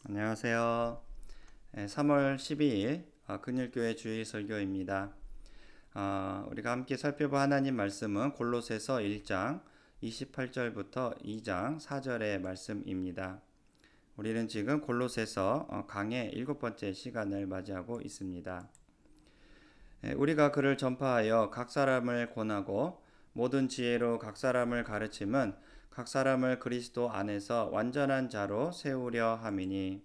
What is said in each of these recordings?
안녕하세요. 3월 12일 근일교회 주일 설교입니다. 우리가 함께 살펴볼 하나님 말씀은 골로새서 1장 28절부터 2장 4절의 말씀입니다. 우리는 지금 골로새서 강의 7번째 시간을 맞이하고 있습니다. 우리가 그를 전파하여 각 사람을 권하고 모든 지혜로 각 사람을 가르침은 각 사람을 그리스도 안에서 완전한 자로 세우려 함이니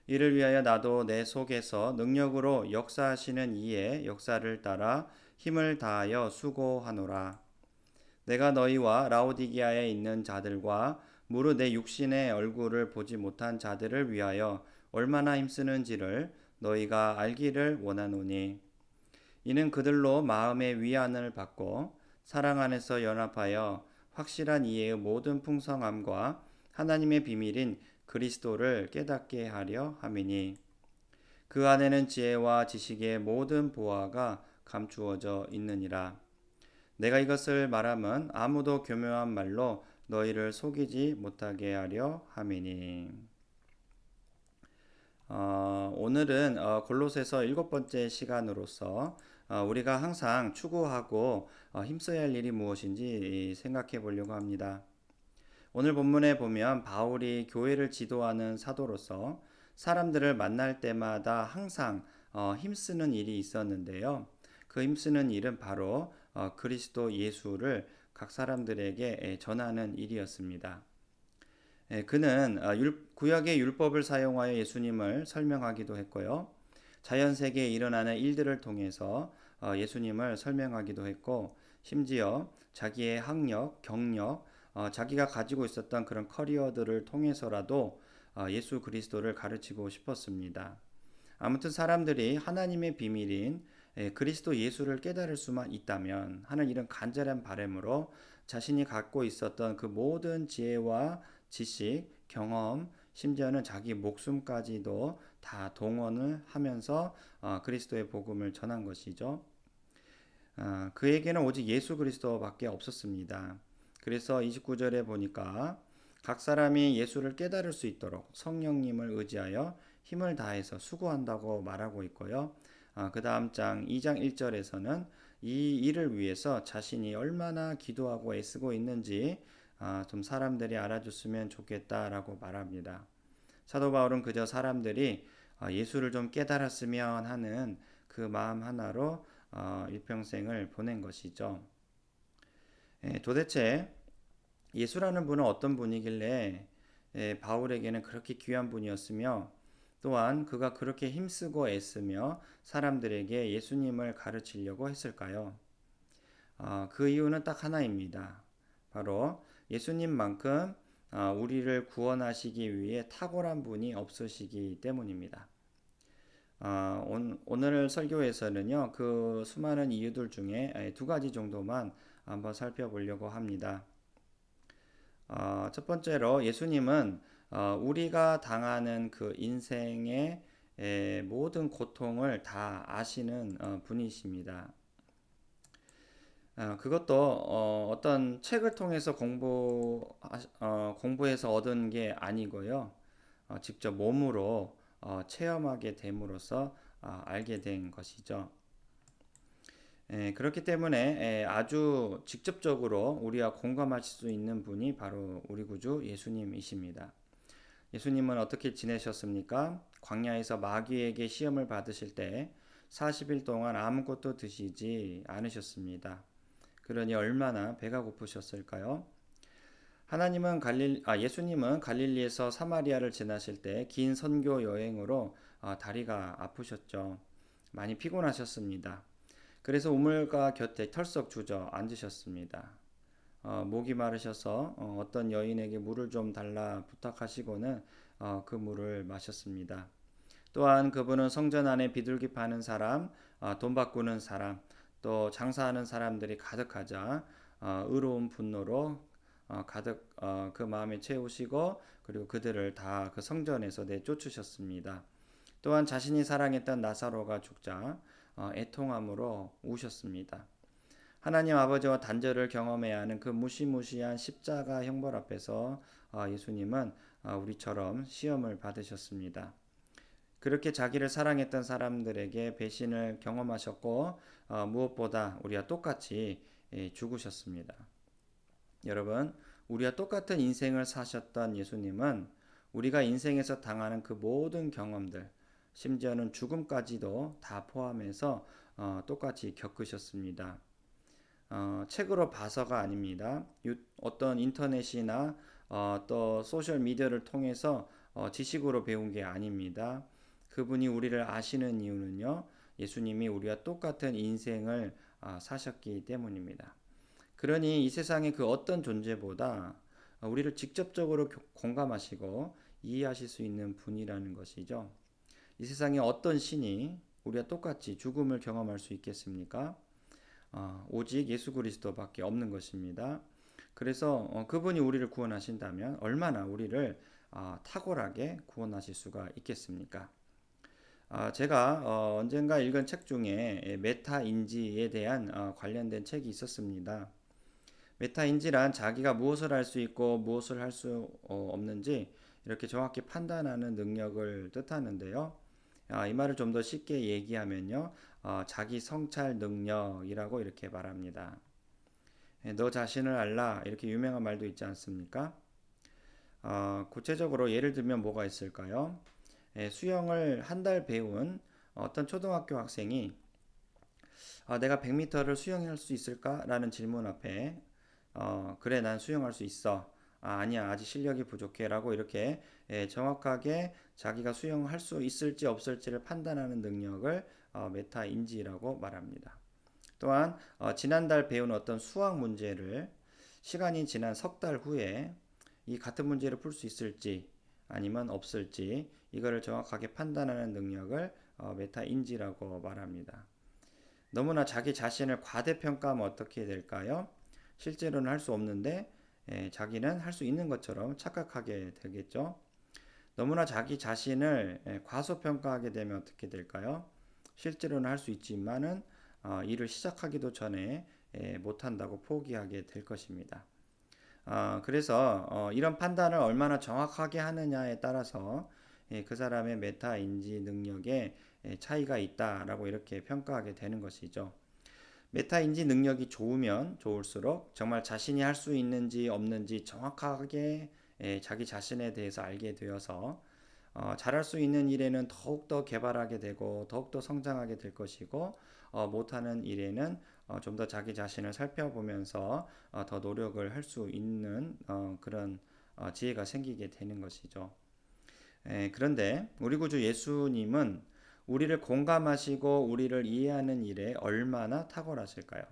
이를 위하여 나도 내 속에서 능력으로 역사하시는 이의 역사를 따라 힘을 다하여 수고하노라. 내가 너희와 라오디게아에 있는 자들과 무릇 내 육신의 얼굴을 보지 못한 자들을 위하여 얼마나 힘쓰는지를 너희가 알기를 원하노니 이는 그들로 마음의 위안을 받고 사랑 안에서 연합하여 확실한 이해의 모든 풍성함과 하나님의 비밀인 그리스도를 깨닫게 하려 함이니 그 안에는 지혜와 지식의 모든 보화가 감추어져 있느니라. 내가 이것을 말함은 아무도 교묘한 말로 너희를 속이지 못하게 하려 함이니. 오늘은 골로새서 7번째 시간으로서 우리가 항상 추구하고 힘써야 할 일이 무엇인지 생각해 보려고 합니다. 오늘 본문에 보면 바울이 교회를 지도하는 사도로서 사람들을 만날 때마다 항상 힘쓰는 일이 있었는데요. 그 힘쓰는 일은 바로 그리스도 예수를 각 사람들에게 전하는 일이었습니다. 그는 구약의 율법을 사용하여 예수님을 설명하기도 했고요. 자연 세계에 일어나는 일들을 통해서 예수님을 설명하기도 했고, 심지어 자기의 학력, 경력, 자기가 가지고 있었던 그런 커리어들을 통해서라도 예수 그리스도를 가르치고 싶었습니다. 아무튼 사람들이 하나님의 비밀인 그리스도 예수를 깨달을 수만 있다면 하는 이런 간절한 바람으로 자신이 갖고 있었던 그 모든 지혜와 지식, 경험, 심지어는 자기 목숨까지도 다 동원을 하면서 그리스도의 복음을 전한 것이죠. 그에게는 오직 예수 그리스도밖에 없었습니다. 그래서 29절에 보니까 각 사람이 예수를 깨달을 수 있도록 성령님을 의지하여 힘을 다해서 수고한다고 말하고 있고요. 그 다음 장 2장 1절에서는 이 일을 위해서 자신이 얼마나 기도하고 애쓰고 있는지 좀 사람들이 알아줬으면 좋겠다라고 말합니다. 사도 바울은 그저 사람들이 예수를 좀 깨달았으면 하는 그 마음 하나로 일평생을 보낸 것이죠. 도대체 예수라는 분은 어떤 분이길래 바울에게는 그렇게 귀한 분이었으며 또한 그가 그렇게 힘쓰고 애쓰며 사람들에게 예수님을 가르치려고 했을까요? 그 이유는 딱 하나입니다. 바로 예수님만큼 우리를 구원하시기 위해 탁월한 분이 없으시기 때문입니다. 오늘 설교에서는요, 그 수많은 이유들 중에 두 가지 정도만 한번 살펴보려고 합니다. 첫 번째로 예수님은 우리가 당하는 그 인생의 모든 고통을 다 아시는 분이십니다. 그것도 어떤 책을 통해서 공부해서 얻은 게 아니고요. 직접 몸으로 체험하게 됨으로써 알게 된 것이죠. 그렇기 때문에 아주 직접적으로 우리와 공감하실 수 있는 분이 바로 우리 구주 예수님이십니다. 예수님은 어떻게 지내셨습니까? 광야에서 마귀에게 시험을 받으실 때 40일 동안 아무것도 드시지 않으셨습니다. 그러니 얼마나 배가 고프셨을까요? 예수님은 갈릴리에서 사마리아를 지나실 때 긴 선교 여행으로 다리가 아프셨죠. 많이 피곤하셨습니다. 그래서 우물가 곁에 털썩 주저앉으셨습니다. 목이 마르셔서 어떤 여인에게 물을 좀 달라 부탁하시고는 그 물을 마셨습니다. 또한 그분은 성전 안에 비둘기 파는 사람, 돈 바꾸는 사람, 또 장사하는 사람들이 가득하자 의로운 분노로 가득 그 마음에 채우시고 그리고 그들을 다 그 성전에서 내쫓으셨습니다. 또한 자신이 사랑했던 나사로가 죽자 애통함으로 우셨습니다. 하나님 아버지와 단절을 경험해야 하는 그 무시무시한 십자가 형벌 앞에서 예수님은 우리처럼 시험을 받으셨습니다. 그렇게 자기를 사랑했던 사람들에게 배신을 경험하셨고 무엇보다 우리와 똑같이 죽으셨습니다. 여러분, 우리와 똑같은 인생을 사셨던 예수님은 우리가 인생에서 당하는 그 모든 경험들, 심지어는 죽음까지도 다 포함해서 똑같이 겪으셨습니다. 책으로 봐서가 아닙니다. 어떤 인터넷이나 또 소셜 미디어를 통해서 지식으로 배운 게 아닙니다. 그분이 우리를 아시는 이유는요, 예수님이 우리와 똑같은 인생을 사셨기 때문입니다. 그러니 이 세상의 그 어떤 존재보다 우리를 직접적으로 공감하시고 이해하실 수 있는 분이라는 것이죠. 이 세상의 어떤 신이 우리와 똑같이 죽음을 경험할 수 있겠습니까? 오직 예수 그리스도밖에 없는 것입니다. 그래서 그분이 우리를 구원하신다면 얼마나 우리를 탁월하게 구원하실 수가 있겠습니까? 제가 언젠가 읽은 책 중에 메타인지에 대한 관련된 책이 있었습니다. 메타인지란 자기가 무엇을 할 수 있고 무엇을 할 수 없는지 이렇게 정확히 판단하는 능력을 뜻하는데요. 이 말을 좀 더 쉽게 얘기하면요. 자기 성찰 능력이라고 이렇게 말합니다. 너 자신을 알라 이렇게 유명한 말도 있지 않습니까? 구체적으로 예를 들면 뭐가 있을까요? 수영을 한 달 배운 어떤 초등학교 학생이 내가 100m를 수영할 수 있을까? 라는 질문 앞에 그래 난 수영할 수 있어. 아니야 아직 실력이 부족해 라고 이렇게 정확하게 자기가 수영할 수 있을지 없을지를 판단하는 능력을 메타인지라고 말합니다. 또한 지난달 배운 어떤 수학 문제를 시간이 지난 석 달 후에 이 같은 문제를 풀 수 있을지 아니면 없을지 이거를 정확하게 판단하는 능력을 메타인지라고 말합니다. 너무나 자기 자신을 과대평가하면 어떻게 될까요? 실제로는 할 수 없는데 자기는 할 수 있는 것처럼 착각하게 되겠죠. 너무나 자기 자신을 과소평가하게 되면 어떻게 될까요? 실제로는 할 수 있지만은 일을 시작하기도 전에 못한다고 포기하게 될 것입니다. 그래서 이런 판단을 얼마나 정확하게 하느냐에 따라서 그 사람의 메타 인지 능력에 차이가 있다라고 이렇게 평가하게 되는 것이죠. 메타 인지 능력이 좋으면 좋을수록 정말 자신이 할 수 있는지 없는지 정확하게 자기 자신에 대해서 알게 되어서 잘할 수 있는 일에는 더욱더 개발하게 되고 더욱더 성장하게 될 것이고 못하는 일에는 좀 더 자기 자신을 살펴보면서 더 노력을 할 수 있는 그런 지혜가 생기게 되는 것이죠. 그런데 우리 구주 예수님은 우리를 공감하시고 우리를 이해하는 일에 얼마나 탁월하실까요?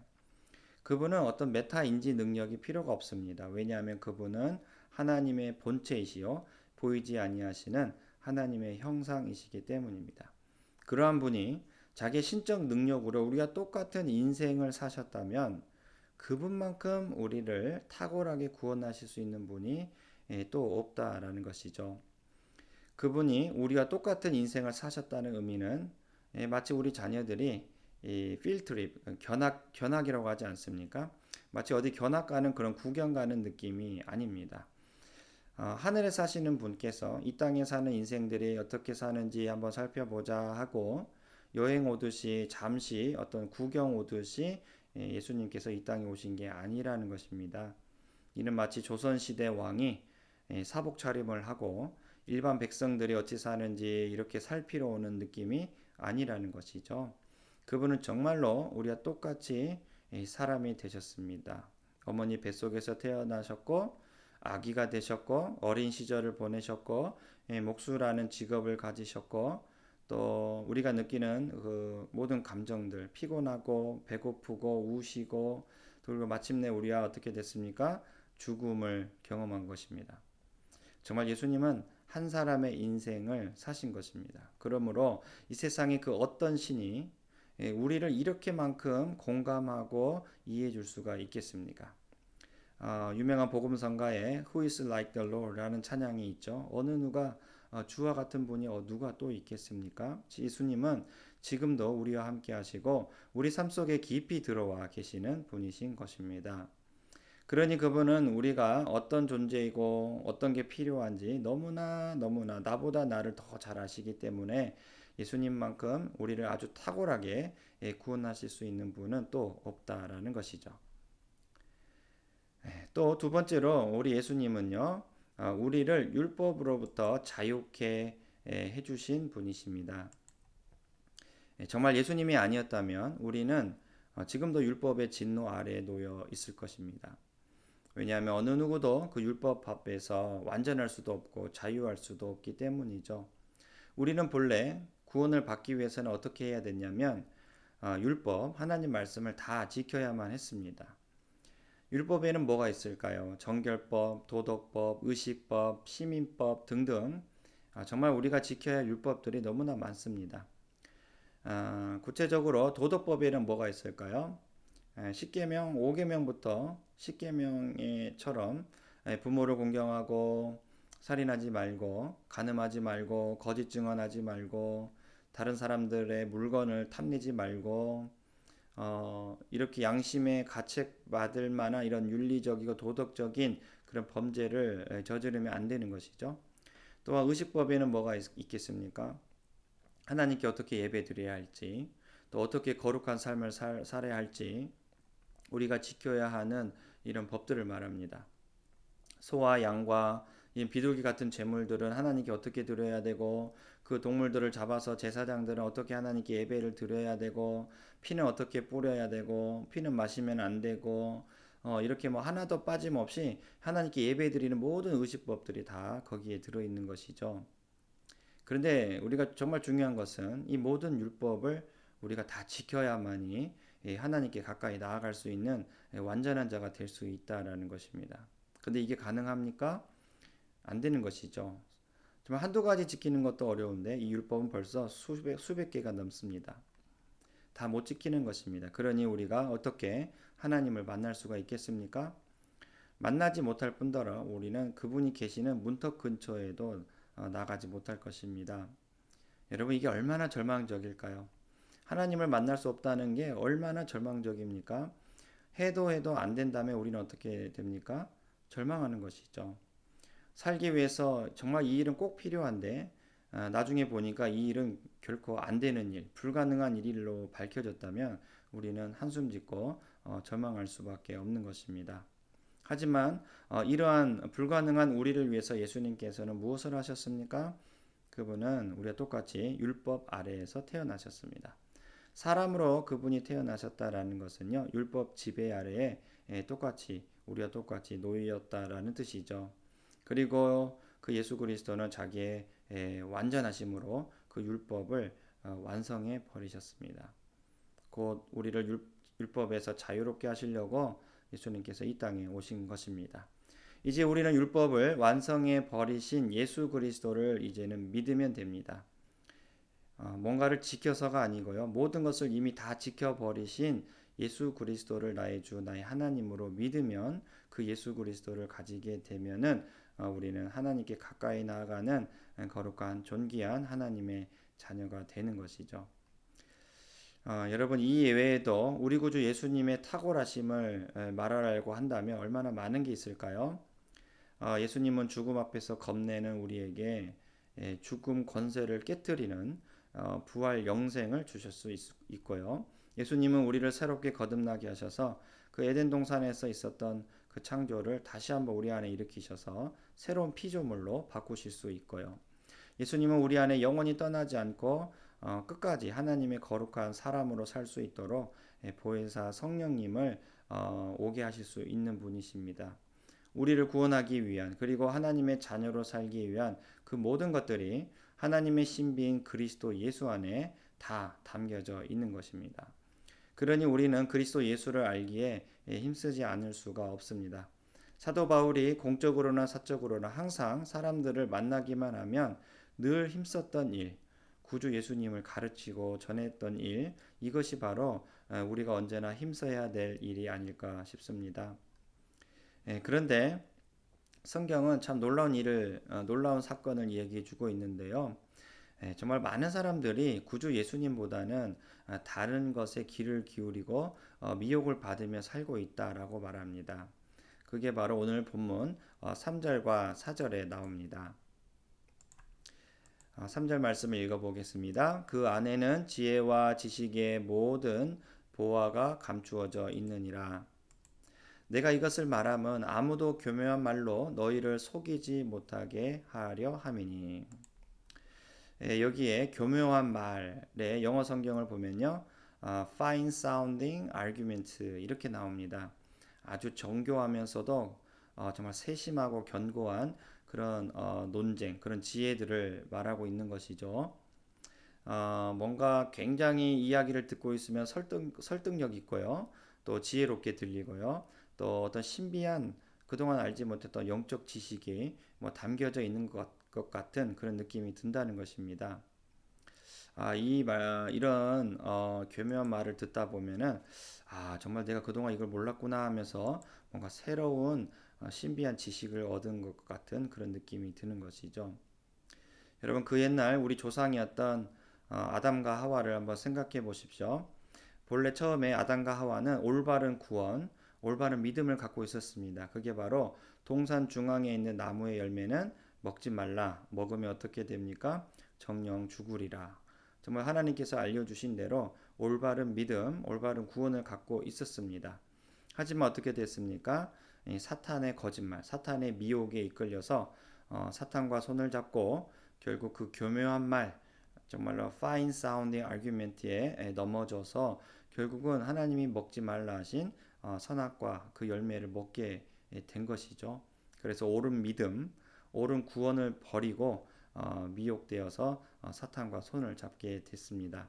그분은 어떤 메타 인지 능력이 필요가 없습니다. 왜냐하면 그분은 하나님의 본체이시요 보이지 아니하시는 하나님의 형상이시기 때문입니다. 그러한 분이 자기 신적 능력으로 우리와 똑같은 인생을 사셨다면 그분만큼 우리를 탁월하게 구원하실 수 있는 분이 또 없다라는 것이죠. 그분이 우리와 똑같은 인생을 사셨다는 의미는 마치 우리 자녀들이 이 필트립 견학이라고 하지 않습니까? 마치 어디 견학 가는 그런 구경 가는 느낌이 아닙니다. 하늘에 사시는 분께서 이 땅에 사는 인생들이 어떻게 사는지 한번 살펴보자 하고 여행 오듯이 잠시 어떤 구경 오듯이 예수님께서 이 땅에 오신 게 아니라는 것입니다. 이는 마치 조선시대 왕이 사복 차림을 하고 일반 백성들이 어찌 사는지 이렇게 살피러 오는 느낌이 아니라는 것이죠. 그분은 정말로 우리와 똑같이 사람이 되셨습니다. 어머니 뱃속에서 태어나셨고 아기가 되셨고 어린 시절을 보내셨고 목수라는 직업을 가지셨고 또 우리가 느끼는 그 모든 감정들 피곤하고 배고프고 우시고 그리고 마침내 우리와 어떻게 됐습니까? 죽음을 경험한 것입니다. 정말 예수님은 한 사람의 인생을 사신 것입니다. 그러므로 이 세상의 그 어떤 신이 우리를 이렇게만큼 공감하고 이해해 줄 수가 있겠습니까? 유명한 복음성가에 Who is like the Lord라는 찬양이 있죠. 어느 누가 주와 같은 분이 누가 또 있겠습니까? 예수님은 지금도 우리와 함께 하시고 우리 삶 속에 깊이 들어와 계시는 분이신 것입니다. 그러니 그분은 우리가 어떤 존재이고 어떤 게 필요한지 너무나 너무나 나보다 나를 더 잘 아시기 때문에 예수님만큼 우리를 아주 탁월하게 구원하실 수 있는 분은 또 없다라는 것이죠. 또 두 번째로 우리 예수님은요, 우리를 율법으로부터 자유케 해주신 분이십니다. 정말 예수님이 아니었다면 우리는 지금도 율법의 진노 아래에 놓여 있을 것입니다. 왜냐하면 어느 누구도 그 율법 앞에서 완전할 수도 없고 자유할 수도 없기 때문이죠. 우리는 본래 구원을 받기 위해서는 어떻게 해야 됐냐면 율법, 하나님 말씀을 다 지켜야만 했습니다. 율법에는 뭐가 있을까요? 정결법, 도덕법, 의식법, 시민법 등등 정말 우리가 지켜야 할 율법들이 너무나 많습니다. 구체적으로 도덕법에는 뭐가 있을까요? 10계명, 5계명부터 10계명처럼 부모를 공경하고 살인하지 말고 간음하지 말고 거짓 증언하지 말고 다른 사람들의 물건을 탐내지 말고 이렇게 양심에 가책받을 만한 이런 윤리적이고 도덕적인 그런 범죄를 저지르면 안 되는 것이죠. 또한 의식법에는 뭐가 있겠습니까? 하나님께 어떻게 예배 드려야 할지, 또 어떻게 거룩한 삶을 살아야 할지 우리가 지켜야 하는 이런 법들을 말합니다. 소와 양과 이 비둘기 같은 제물들은 하나님께 어떻게 드려야 되고 그 동물들을 잡아서 제사장들은 어떻게 하나님께 예배를 드려야 되고 피는 어떻게 뿌려야 되고 피는 마시면 안 되고 이렇게 뭐 하나도 빠짐없이 하나님께 예배 드리는 모든 의식법들이 다 거기에 들어있는 것이죠. 그런데 우리가 정말 중요한 것은 이 모든 율법을 우리가 다 지켜야만이 하나님께 가까이 나아갈 수 있는 완전한 자가 될 수 있다라는 것입니다. 근데 이게 가능합니까? 안 되는 것이죠. 정말 한두 가지 지키는 것도 어려운데 이 율법은 벌써 수백 개가 넘습니다. 다 못 지키는 것입니다. 그러니 우리가 어떻게 하나님을 만날 수가 있겠습니까? 만나지 못할 뿐더러 우리는 그분이 계시는 문턱 근처에도 나가지 못할 것입니다. 여러분 이게 얼마나 절망적일까요? 하나님을 만날 수 없다는 게 얼마나 절망적입니까? 해도 안 된다면 우리는 어떻게 됩니까? 절망하는 것이죠. 살기 위해서 정말 이 일은 꼭 필요한데 나중에 보니까 이 일은 결코 안 되는 일, 불가능한 일로 밝혀졌다면 우리는 한숨 짓고 절망할 수밖에 없는 것입니다. 하지만 이러한 불가능한 우리를 위해서 예수님께서는 무엇을 하셨습니까? 그분은 우리와 똑같이 율법 아래에서 태어나셨습니다. 사람으로 그분이 태어나셨다라는 것은요, 율법 지배 아래에 똑같이 우리와 똑같이 놓였다라는 뜻이죠. 그리고 그 예수 그리스도는 자기의 완전하심으로 그 율법을 완성해 버리셨습니다. 곧 우리를 율법에서 자유롭게 하시려고 예수님께서 이 땅에 오신 것입니다. 이제 우리는 율법을 완성해 버리신 예수 그리스도를 이제는 믿으면 됩니다. 뭔가를 지켜서가 아니고요. 모든 것을 이미 다 지켜버리신 예수 그리스도를 나의 주, 나의 하나님으로 믿으면 그 예수 그리스도를 가지게 되면은 우리는 하나님께 가까이 나아가는 거룩한 존귀한 하나님의 자녀가 되는 것이죠. 여러분 이 외에도 우리 구주 예수님의 탁월하심을 말하라고 한다면 얼마나 많은 게 있을까요? 예수님은 죽음 앞에서 겁내는 우리에게 죽음 권세를 깨뜨리는 부활 영생을 주실 수 있고요. 예수님은 우리를 새롭게 거듭나게 하셔서 그 에덴 동산에서 있었던 그 창조를 다시 한번 우리 안에 일으키셔서 새로운 피조물로 바꾸실 수 있고요. 예수님은 우리 안에 영원히 떠나지 않고 끝까지 하나님의 거룩한 사람으로 살 수 있도록 보혜사 성령님을 오게 하실 수 있는 분이십니다. 우리를 구원하기 위한 그리고 하나님의 자녀로 살기 위한 그 모든 것들이 하나님의 신비인 그리스도 예수 안에 다 담겨져 있는 것입니다. 그러니 우리는 그리스도 예수를 알기에 힘쓰지 않을 수가 없습니다. 사도 바울이 공적으로나 사적으로나 항상 사람들을 만나기만 하면 늘 힘썼던 일, 구주 예수님을 가르치고 전했던 일, 이것이 바로 우리가 언제나 힘써야 될 일이 아닐까 싶습니다. 그런데 성경은 참 놀라운 사건을 얘기해 주고 있는데요. 정말 많은 사람들이 구주 예수님보다는 다른 것에 귀를 기울이고 미혹을 받으며 살고 있다라고 말합니다. 그게 바로 오늘 본문 3절과 4절에 나옵니다. 3절 말씀을 읽어보겠습니다. 그 안에는 지혜와 지식의 모든 보화가 감추어져 있느니라. 내가 이것을 말함은 아무도 교묘한 말로 너희를 속이지 못하게 하려 함이니. 여기에 교묘한 말의 영어 성경을 보면요, fine sounding argument 이렇게 나옵니다. 아주 정교하면서도 정말 세심하고 견고한 그런 논쟁, 그런 지혜들을 말하고 있는 것이죠. 뭔가 굉장히 이야기를 듣고 있으면 설득력 있고요. 또 지혜롭게 들리고요. 또 어떤 신비한 그동안 알지 못했던 영적 지식이 뭐 담겨져 있는 것 같은 그런 느낌이 든다는 것입니다. 이런 교묘한 말을 듣다 보면은 정말 내가 그동안 이걸 몰랐구나 하면서 뭔가 새로운 신비한 지식을 얻은 것 같은 그런 느낌이 드는 것이죠. 여러분 그 옛날 우리 조상이었던 아담과 하와를 한번 생각해 보십시오. 본래 처음에 아담과 하와는 올바른 구원, 올바른 믿음을 갖고 있었습니다. 그게 바로 동산 중앙에 있는 나무의 열매는 먹지 말라. 먹으면 어떻게 됩니까? 정령 죽으리라. 정말 하나님께서 알려주신 대로 올바른 믿음, 올바른 구원을 갖고 있었습니다. 하지만 어떻게 됐습니까? 사탄의 거짓말, 사탄의 미혹에 이끌려서 사탄과 손을 잡고 결국 그 교묘한 말, 정말로 fine sounding argument에 넘어져서 결국은 하나님이 먹지 말라 하신 선악과 그 열매를 먹게 된 것이죠. 그래서 옳은 믿음, 옳은 구원을 버리고 미혹되어서 사탄과 손을 잡게 됐습니다.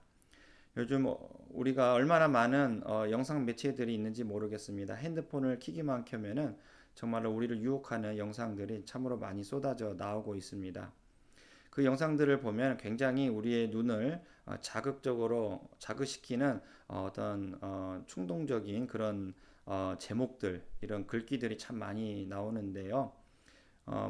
요즘 우리가 얼마나 많은 영상 매체들이 있는지 모르겠습니다. 핸드폰을 키기만 켜면은 정말로 우리를 유혹하는 영상들이 참으로 많이 쏟아져 나오고 있습니다. 그 영상들을 보면 굉장히 우리의 눈을 자극적으로 자극시키는 어떤 충동적인 그런 제목들, 이런 글귀들이 참 많이 나오는데요.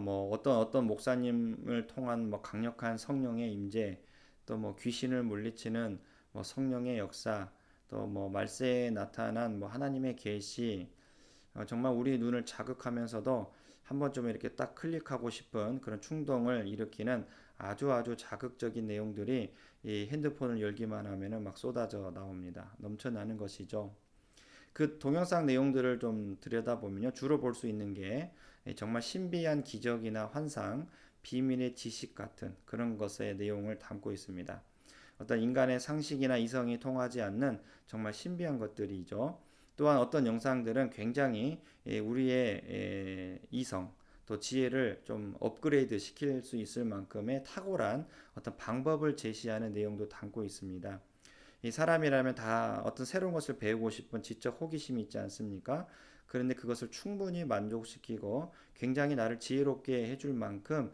뭐 어떤 목사님을 통한 뭐 강력한 성령의 임재, 또 뭐 귀신을 물리치는 뭐 성령의 역사, 또 뭐 말세에 나타난 뭐 하나님의 계시, 정말 우리 눈을 자극하면서도 한번 좀 이렇게 딱 클릭하고 싶은 그런 충동을 일으키는 아주 자극적인 내용들이 이 핸드폰을 열기만 하면은 막 쏟아져 나옵니다. 넘쳐나는 것이죠. 그 동영상 내용들을 좀 들여다보면요, 주로 볼 수 있는 게 정말 신비한 기적이나 환상, 비밀의 지식 같은 그런 것의 내용을 담고 있습니다. 어떤 인간의 상식이나 이성이 통하지 않는 정말 신비한 것들이죠. 또한 어떤 영상들은 굉장히 우리의 이성, 또 지혜를 좀 업그레이드 시킬 수 있을 만큼의 탁월한 어떤 방법을 제시하는 내용도 담고 있습니다. 이 사람이라면 다 어떤 새로운 것을 배우고 싶은 지적 호기심이 있지 않습니까? 그런데 그것을 충분히 만족시키고 굉장히 나를 지혜롭게 해줄 만큼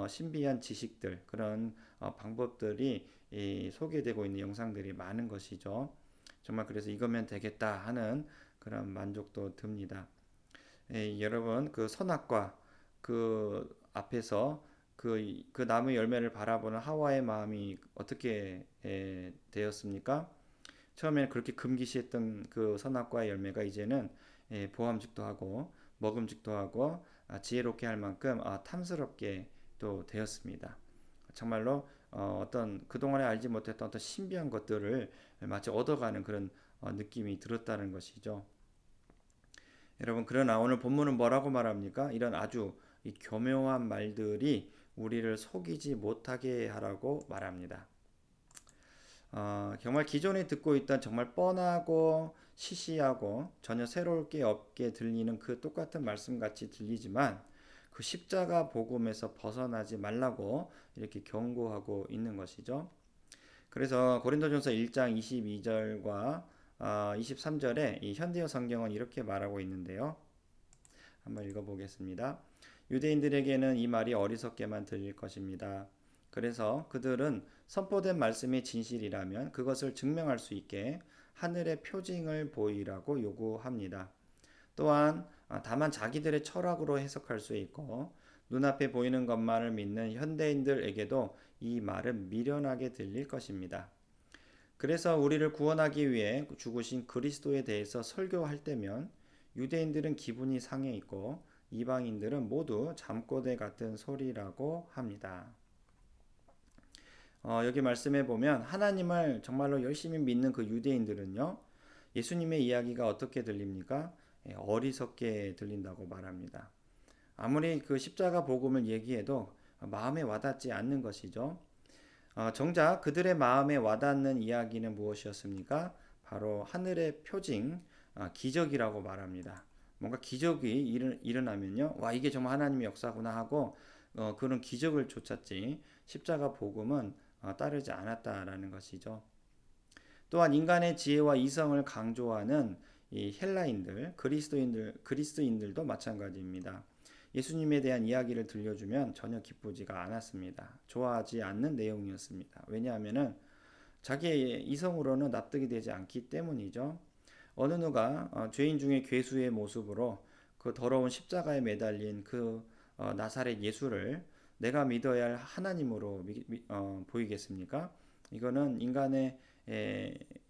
신비한 지식들, 그런 방법들이 소개되고 있는 영상들이 많은 것이죠. 정말 그래서 이거면 되겠다 하는 그런 만족도 듭니다. 여러분 그 선악과 그 앞에서 그 나무 열매를 바라보는 하와의 마음이 어떻게 되었습니까? 처음에는 그렇게 금기시했던 그 선악과의 열매가 이제는 보암직도 하고 먹음직도 하고 지혜롭게 할 만큼 탐스럽게 또 되었습니다. 정말로 어떤 그동안에 알지 못했던 어떤 신비한 것들을 마치 얻어가는 그런 느낌이 들었다는 것이죠. 여러분 그러나 오늘 본문은 뭐라고 말합니까? 이런 아주 이 교묘한 말들이 우리를 속이지 못하게 하라고 말합니다. 정말 기존에 듣고 있던 정말 뻔하고 시시하고 전혀 새로울 게 없게 들리는 그 똑같은 말씀같이 들리지만 그 십자가 복음에서 벗어나지 말라고 이렇게 경고하고 있는 것이죠. 그래서 고린도전서 1장 22절과 23절에 이 현대어 성경은 이렇게 말하고 있는데요. 한번 읽어보겠습니다. 유대인들에게는 이 말이 어리석게만 들릴 것입니다. 그래서 그들은 선포된 말씀이 진실이라면 그것을 증명할 수 있게 하늘의 표징을 보이라고 요구합니다. 또한 다만 자기들의 철학으로 해석할 수 있고 눈앞에 보이는 것만을 믿는 현대인들에게도 이 말은 미련하게 들릴 것입니다. 그래서 우리를 구원하기 위해 죽으신 그리스도에 대해서 설교할 때면 유대인들은 기분이 상해 있고 이방인들은 모두 잠꼬대 같은 소리라고 합니다. 여기 말씀해 보면 하나님을 정말로 열심히 믿는 그 유대인들은요, 예수님의 이야기가 어떻게 들립니까? 어리석게 들린다고 말합니다. 아무리 그 십자가 복음을 얘기해도 마음에 와닿지 않는 것이죠. 정작 그들의 마음에 와닿는 이야기는 무엇이었습니까? 바로 하늘의 표징, 기적이라고 말합니다. 뭔가 기적이 일어나면요, 와 이게 정말 하나님의 역사구나 하고 그런 기적을 쫓았지 십자가 복음은 따르지 않았다라는 것이죠. 또한 인간의 지혜와 이성을 강조하는 이 헬라인들, 그리스도인들도 마찬가지입니다. 예수님에 대한 이야기를 들려주면 전혀 기쁘지가 않았습니다. 좋아하지 않는 내용이었습니다. 왜냐하면은 자기의 이성으로는 납득이 되지 않기 때문이죠. 어느 누가 죄인 중에 괴수의 모습으로 그 더러운 십자가에 매달린 그 나사렛 예수를 내가 믿어야 할 하나님으로 보이겠습니까? 이거는 인간의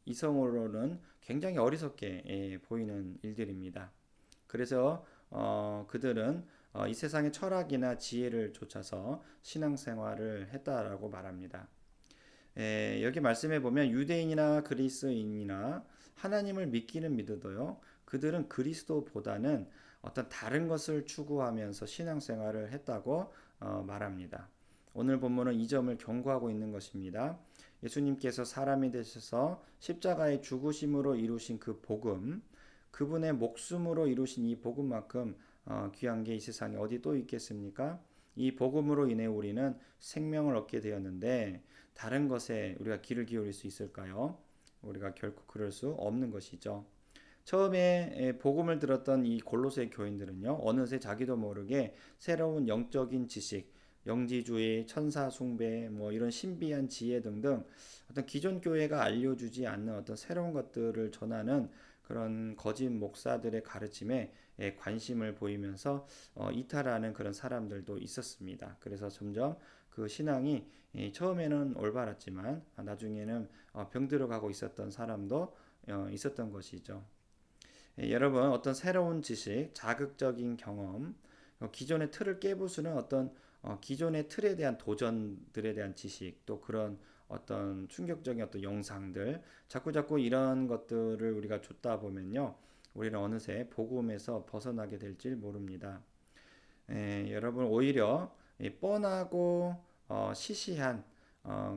이성으로는 굉장히 어리석게 보이는 일들입니다. 그래서 그들은 이 세상의 철학이나 지혜를 좇아서 신앙생활을 했다라고 말합니다. 여기 말씀해 보면 유대인이나 그리스인이나 하나님을 믿기는 믿어도요. 그들은 그리스도보다는 어떤 다른 것을 추구하면서 신앙생활을 했다고 말합니다. 오늘 본문은 이 점을 경고하고 있는 것입니다. 예수님께서 사람이 되셔서 십자가의 죽으심으로 이루신 그 복음, 그분의 목숨으로 이루신 이 복음만큼 귀한 게 이 세상에 어디 또 있겠습니까? 이 복음으로 인해 우리는 생명을 얻게 되었는데 다른 것에 우리가 귀를 기울일 수 있을까요? 우리가 결코 그럴 수 없는 것이죠. 처음에 복음을 들었던 이 골로새 교인들은요, 어느새 자기도 모르게 새로운 영적인 지식, 영지주의, 천사 숭배, 뭐 이런 신비한 지혜 등등 어떤 기존 교회가 알려주지 않는 어떤 새로운 것들을 전하는 그런 거짓 목사들의 가르침에 관심을 보이면서 이탈하는 그런 사람들도 있었습니다. 그래서 점점 그 신앙이 처음에는 올바랐지만 나중에는 병들어가고 있었던 사람도 있었던 것이죠. 여러분 어떤 새로운 지식, 자극적인 경험, 기존의 틀을 깨부수는 어떤 기존의 틀에 대한 도전들에 대한 지식, 또 그런 어떤 충격적인 어떤 영상들, 자꾸 이런 것들을 우리가 줬다 보면요, 우리는 어느새 복음에서 벗어나게 될지 모릅니다. 여러분 오히려 뻔하고 시시한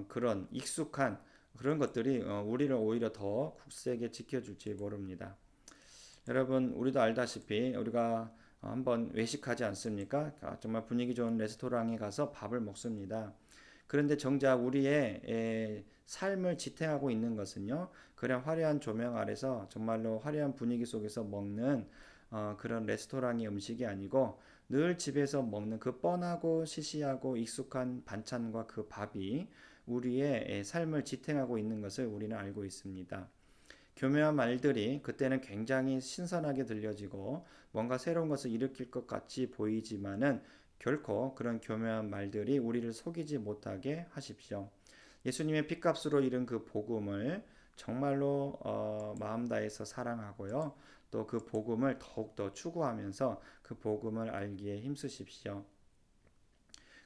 그런 익숙한 그런 것들이 우리를 오히려 더 굳세게 지켜줄지 모릅니다. 여러분 우리도 알다시피 우리가 한번 외식하지 않습니까? 정말 분위기 좋은 레스토랑에 가서 밥을 먹습니다. 그런데 정작 우리의 삶을 지탱하고 있는 것은요, 그냥 화려한 조명 아래서 정말로 화려한 분위기 속에서 먹는 그런 레스토랑의 음식이 아니고 늘 집에서 먹는 그 뻔하고 시시하고 익숙한 반찬과 그 밥이 우리의 삶을 지탱하고 있는 것을 우리는 알고 있습니다. 교묘한 말들이 그때는 굉장히 신선하게 들려지고 뭔가 새로운 것을 일으킬 것 같이 보이지만은 결코 그런 교묘한 말들이 우리를 속이지 못하게 하십시오. 예수님의 핏값으로 이룬 그 복음을 정말로 마음 다해서 사랑하고요. 또 그 복음을 더욱더 추구하면서 그 복음을 알기에 힘쓰십시오.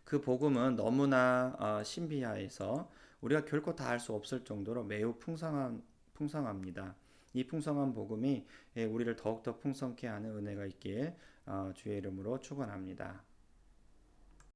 그 복음은 너무나 신비하여서 우리가 결코 다 알 수 없을 정도로 매우 풍성합니다. 이 풍성한 복음이 우리를 더욱더 풍성케 하는 은혜가 있길 주의 이름으로 축원합니다.